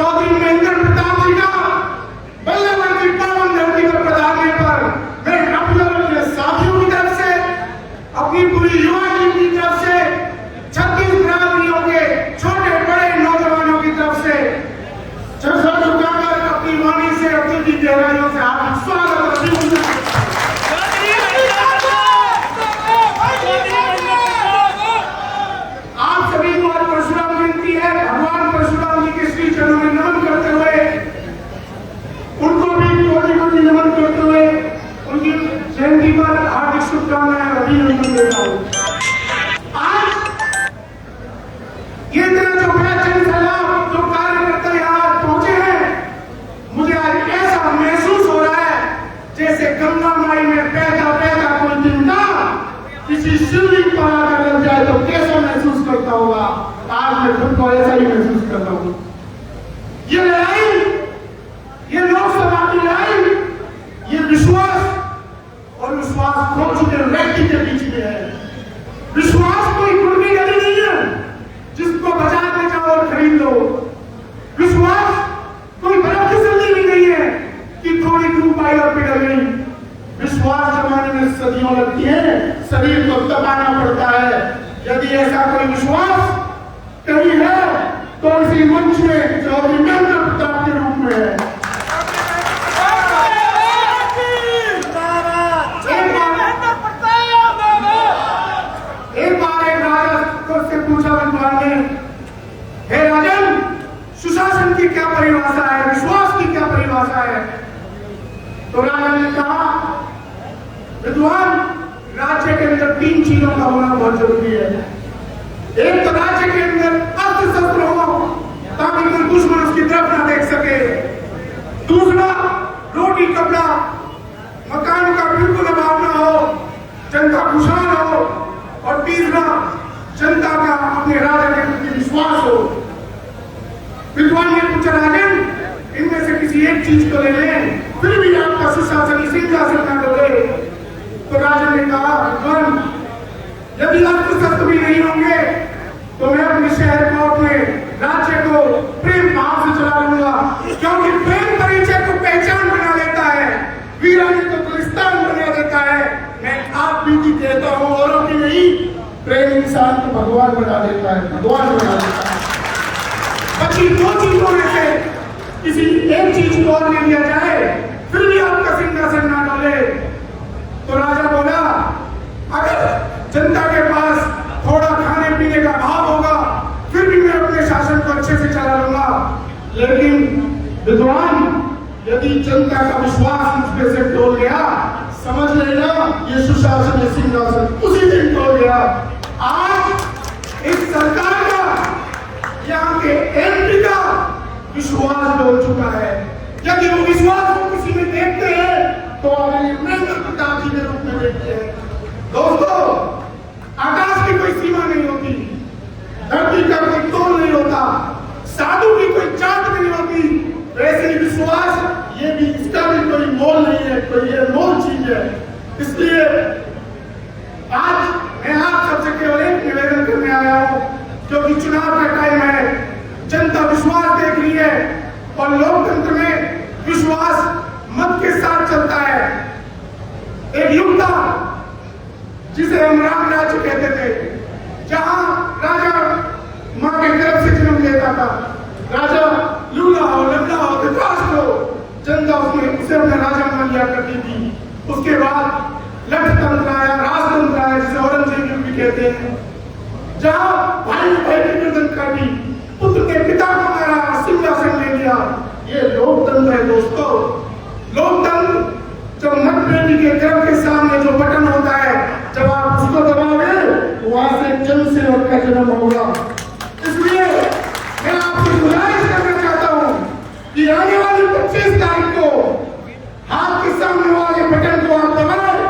चौधरी महेंद्र प्रताप जी का बल्लभगढ़ की पावन धरती पर पधारने पर मैं अपने साथियों की तरफ से, अपनी पूरी युवा टीम की तरफ से, छत्तीस बिरादरियों के छोटे बड़े नौजवानों की तरफ से सर झुकाकर अपनी वाणी से अपनी की गहराइयों से हार्दिक स्वागत और अभिनंदन। आप सभी को आज परशुराम जयंती है। भगवान परशुराम जी के श्री चरणों में नमन करते हुए, उनको भी कोटि कोटि नमन करते हुए उनकी जयंती पर हार्दिक शुभकामनाएं और अभिनंदन देता हूँ। आज ये दिन जो जन सैलाब जो कार्यकर्ता यहाँ पहुंचे हैं, मुझे आज ऐसा महसूस हो रहा है जैसे गंगा माई में बहता बहता कोई तिनका किसी शिवलिंग पर आकर लग जाए तो कैसा महसूस करता होगा। आज मैं खुद को ऐसा ही महसूस करता हूँ। ये लड़ाई, ये लोकसभा की लड़ाई, ये विश्वास और विश्वास खो चुके व्यक्ति के बीच में है। विश्वास कोई गुड़ की गली नहीं है जिसको बाजार में जाओ और खरीद लो। विश्वास कोई बर्फ की सर्दी भी नहीं है कि थोड़ी धूप आई और पिघल गई। विश्वास जमाने में सदियों लगती है, शरीर को दबाना पड़ता है। यदि ऐसा कोई विश्वास कहीं है तो इसी मंच में चौधरी महेंद्र प्रताप के रूप में है। एक बार एक राजा को से पूछा विद्वान ने, हे राजन, सुशासन की क्या परिभाषा है, विश्वास की क्या परिभाषा है? तो राजा ने कहा, विद्वान, राज्य के अंदर तीन चीजों का होना बहुत जरूरी है। एक तो राज्य के अंदर अस्त्र शस्त्र हो ताकि कोई दुश्मन उसकी तरफ ना देख सके। दूसरा, रोटी कपड़ा मकान का बिल्कुल अभाव ना हो, जनता खुशहाल हो। और तीसरा, जनता का अपने राजा के प्रति विश्वास हो। विद्वान ने पूछा, राजन, इनमें से किसी एक चीज को ले लें, फिर भी आपका सुशासन सिंहासन ना डोले। तो राजा ने कहा, विद्वान, यदि अस्त्र शस्त्र भी नहीं होंगे तो मैं अपने शहर को, अपने राज्य को प्रेम भाव से चला लूंगा, क्योंकि प्रेम परिचय को पहचान बना देता है, वीरानी को गुलिस्तान बना देता है। मैं आप भी की कहता हूँ, औरों की नहीं, प्रेम इंसान को भगवान बना देता है, भगवान बना देता है। बाकी दो चीजों में से किसी एक चीज को और ले लिया जाए फिर भी आपका सिंहासन ना डोले। तो राजा बोला, अगर जनता के पास थोड़ा खाने पीने का भाव होगा फिर भी मैं अपने शासन को अच्छे से चला लूंगा, लेकिन विद्वान, यदि जनता का विश्वास मुझ पे से टूट गया, समझ लेना ये सुशासन, ये सिंहासन उसी दिन टूट गया। आज इस सरकार का, यहाँ के एमपी का विश्वास डोल चुका है। यदि वो विश्वास को किसी में देखते हैं तो आदरणीय महेंद्र प्रताप जी के रूप में देखते हैं। दोस्तों, आकाश की कोई सीमा नहीं होती, धरती का कोई तोल नहीं होता, साधु की कोई चाट नहीं होती, वैसे ही विश्वास, ये भी, इसका भी कोई मोल नहीं है, कोई ये मोल चीज है। इसलिए आज मैं आप सबसे केवल एक निवेदन करने आया हूं, क्योंकि चुनाव का टाइम है, जनता विश्वास देख रही है और लोकतंत्र में विश्वास मत के साथ चलता है। एक युग था जिसे हम राम राज्य कहते थे, जहां राजा मां के गर्भ से जन्म लेता था। राजा लूला हो, लंगड़ा हो, विकास हो, जनता उसमें उसे अपना राजा मान लिया करती थी। उसके बाद लठ तंत्र आया, राजतंत्र आया, जिसे औरंगजेब भी कहते हैं, जहां भाई ने भाई की गर्दन काटी, पुत्र ने पिता को मारा, सिंहासन ले लिया। ये लोकतंत्र है दोस्तों। लोकतंत्र जब मतपेटी के गर्भ के सामने जो बटन होता है, जब आप उसको दबाओगे वहां से जन्म से और का जन्म होगा। इसलिए मैं आपसे गुजारिश करना चाहता हूं कि आने वाली 25 तारीख को हाथ के सामने वाले बटन को आप दबाएं,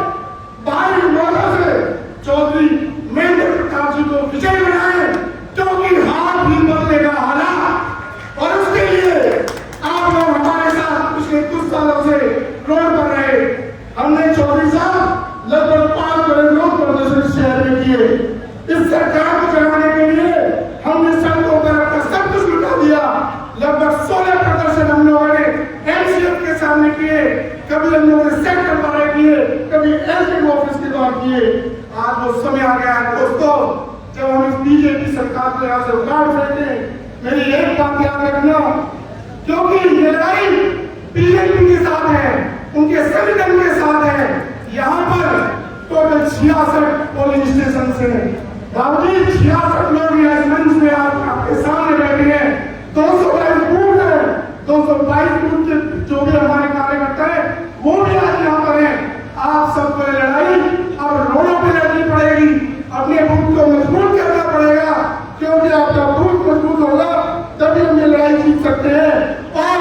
बाहरी वोटों से चौधरी महेंद्र प्रताप जी को विजय बनाएं, क्योंकि हाथ भी बदलेगा हालात। और उसके लिए आप लोग हमारे साथ पिछले कुछ सालों से रोड पर रहे। हमने चौधरी साहब लगभग 5 करोड़ लोग प्रदर्शन शहर में किए। इस सरकार को चलाने के लिए सामने किए, कभी हम लोगों ने सेक्टर द्वारा किए, कभी एलटी ऑफिस के द्वारा किए। आज वो समय आ गया है दोस्तों, जब हम इस बीजेपी सरकार को यहाँ से उखाड़ फेंके। मेरी एक बात याद रखना, क्योंकि ये लड़ाई बीजेपी के साथ है, उनके संगठन के साथ है। यहाँ पर टोटल 66 पोलिंग स्टेशन से बावजूद 66 लोग इस मंच में आपके सामने बैठे हैं। 222 बूथ है, 222 बूथ के जो भी हमारे कार्यकर्ता है वो भी आज यहाँ पर है। आप सबको लड़ाई अब रोडों पे लड़नी पड़ेगी, अपने बूथ को मजबूत करना पड़ेगा, क्योंकि आपका बूथ मजबूत होगा तभी हम ये लड़ाई जीत सकते हैं। और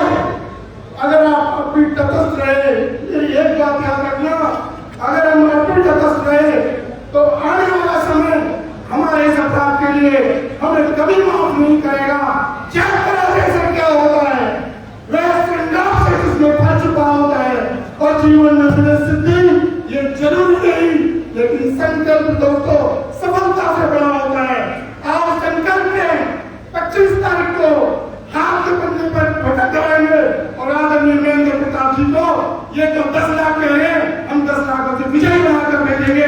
अगर आप अपनी तटस्थ रहे, मेरी एक बात याद रखना, अगर हम अपनी तटस्थ रहे तो आने वाला समय हमारे इस अपराध के लिए हमें कभी माफ नहीं करेगा। चैप्टराइजेशन क्या होता है, वह संघर्ष से जिसमें फल छुपा होता है, और जीवन में सिद्धि ये जरूरी नहीं, लेकिन संकल्प दोस्तों सफलता से बड़ा होता है। आप संकल्प में 25 तारीख को हाथ के बंदे पर भटक कराएंगे और आदरणीय नरेंद्र प्रताप जी को ये जो 10 लाख कह रहे हैं, हम 10 लाखों से विजय बनाकर भेजेंगे।